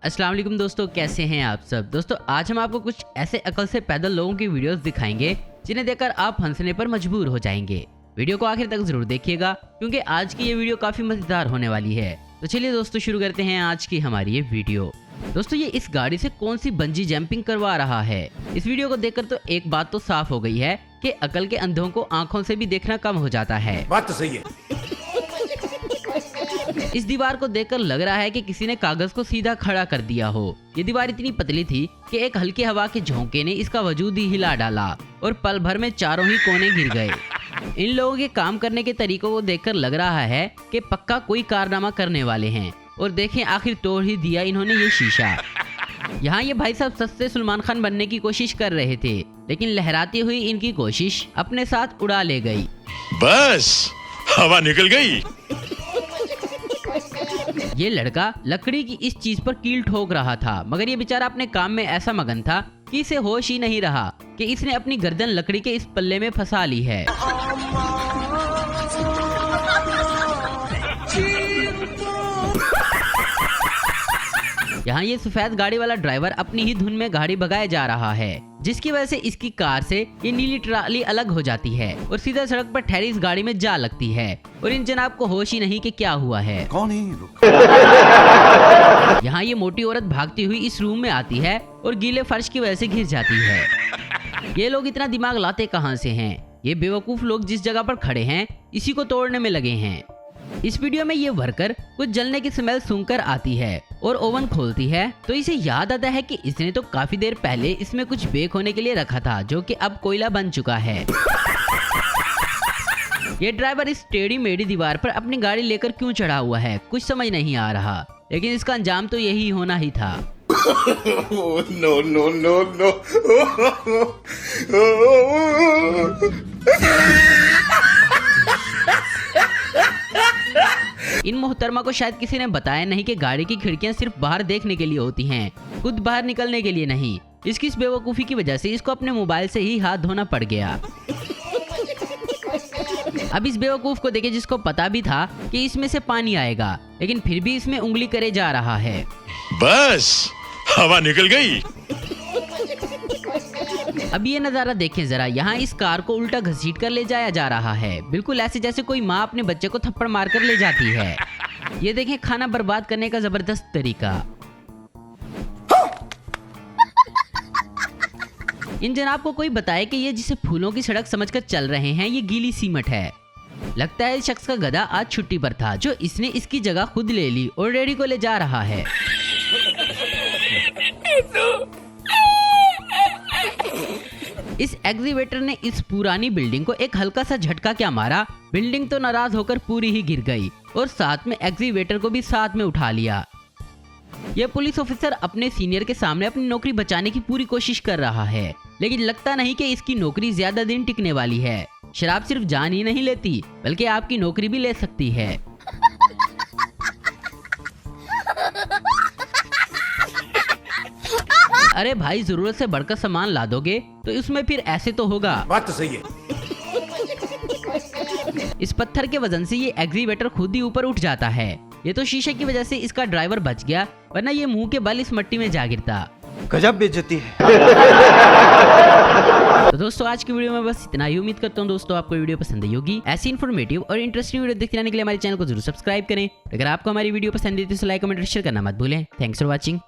अस्सलाम वालेकुम दोस्तों, कैसे हैं आप सब। दोस्तों आज हम आपको कुछ ऐसे अकल से पैदल लोगों की वीडियोस दिखाएंगे जिन्हें देखकर आप हंसने पर मजबूर हो जाएंगे। वीडियो को आखिर तक जरूर देखिएगा क्योंकि आज की ये वीडियो काफी मजेदार होने वाली है। तो चलिए दोस्तों शुरू करते हैं आज की हमारी ये वीडियो। दोस्तों ये इस गाड़ी से कौन सी बंजी जंपिंग करवा रहा है। इस वीडियो को देखकर तो एक बात तो साफ हो गई है कि अकल के अंधों को आंखों से भी देखना कम हो जाता है। बात तो सही है। इस दीवार को देखकर लग रहा है कि किसी ने कागज को सीधा खड़ा कर दिया हो। ये दीवार इतनी पतली थी कि एक हल्की हवा के झोंके ने इसका वजूद ही हिला डाला और पल भर में चारों ही कोने गिर गए। इन लोगों के काम करने के तरीकों को देखकर लग रहा है कि पक्का कोई कारनामा करने वाले हैं। और देखें आखिर तोड़ ही दिया इन्होंने ये शीशा। यहाँ ये भाई साहब सस्ते सलमान खान बनने की कोशिश कर रहे थे, लेकिन लहराती हुई इनकी कोशिश अपने साथ उड़ा ले गई। बस हवा निकल गई। ये लड़का लकड़ी की इस चीज पर कील ठोक रहा था, मगर ये बेचारा अपने काम में ऐसा मगन था कि इसे होश ही नहीं रहा कि इसने अपनी गर्दन लकड़ी के इस पल्ले में फंसा ली है। यहाँ ये सफेद गाड़ी वाला ड्राइवर अपनी ही धुन में गाड़ी भगाए जा रहा है, जिसकी वजह से इसकी कार से ये नीली ट्राली अलग हो जाती है और सीधा सड़क पर ठहरी इस गाड़ी में जा लगती है। और इन जनाब को होश ही नहीं कि क्या हुआ है। कौन है? यहाँ ये मोटी औरत भागती हुई इस रूम में आती है और गीले फर्श की वजह से घिस जाती है। ये लोग इतना दिमाग लाते कहाँ से हैं? ये बेवकूफ लोग जिस जगह पर खड़े हैं इसी को तोड़ने में लगे हैं। इस वीडियो में ये वर्कर कुछ जलने की स्मेल सूंघकर आती है और ओवन खोलती है तो इसे याद आता है कि इसने तो काफी देर पहले इसमें कुछ बेक होने के लिए रखा था, जो कि अब कोयला बन चुका है। ये ड्राइवर इस टेढ़ी मेढ़ी दीवार पर अपनी गाड़ी लेकर क्यों चढ़ा हुआ है, कुछ समझ नहीं आ रहा, लेकिन इसका अंजाम तो यही होना ही था। No no no no. इन मोहतरमा को शायद किसी ने बताया नहीं कि गाड़ी की खिड़कियां सिर्फ बाहर देखने के लिए होती हैं, खुद बाहर निकलने के लिए नहीं। इसकी इस बेवकूफ़ी की वजह से इसको अपने मोबाइल से ही हाथ धोना पड़ गया। अब इस बेवकूफ को देखे जिसको पता भी था कि इसमें से पानी आएगा, लेकिन फिर भी इसमें उंगली करे जा रहा है। बस हवा निकल गई। अब ये नजारा देखें जरा, यहाँ इस कार को उल्टा घसीट कर ले जाया जा रहा है, बिल्कुल ऐसे जैसे कोई माँ अपने बच्चे को थप्पड़ मार कर ले जाती है। ये देखें खाना बर्बाद करने का जबरदस्त तरीका। इन जनाब को कोई बताए कि ये जिसे फूलों की सड़क समझकर चल रहे हैं ये गीली सीमट है। लगता है इस शख्स का गधा आज छुट्टी पर था, जो इसने इसकी जगह खुद ले ली और रेडी को ले जा रहा है। इस एग्जीवेटर ने इस पुरानी बिल्डिंग को एक हल्का सा झटका क्या मारा, बिल्डिंग तो नाराज होकर पूरी ही गिर गई और साथ में एग्जीवेटर को भी साथ में उठा लिया। यह पुलिस ऑफिसर अपने सीनियर के सामने अपनी नौकरी बचाने की पूरी कोशिश कर रहा है, लेकिन लगता नहीं कि इसकी नौकरी ज्यादा दिन टिकने वाली है। शराब सिर्फ जान ही नहीं लेती बल्कि आपकी नौकरी भी ले सकती है। अरे भाई जरूरत से बढ़कर सामान ला दोगे तो इसमें फिर ऐसे तो होगा। बात तो सही है। इस पत्थर के वजन से ये एग्जीवेटर खुद ही ऊपर उठ जाता है। ये तो शीशे की वजह से इसका ड्राइवर बच गया, वरना ये मुंह के बल इस मिट्टी में जा गिरता। गजब बेइज्जती है। तो दोस्तों आज की वीडियो में बस इतना ही। उम्मीद करता हूँ दोस्तों आपको वीडियो पसंद आई होगी। ऐसी इन्फॉर्मेटिव और इंटरेस्टिंग वीडियो देखते रहने के लिए हमारे चैनल को जरूर सब्सक्राइब करें। अगर आपको हमारी वीडियो पसंद आई तो लाइक कमेंट शेयर करना मत भूलें। Thanks for watching.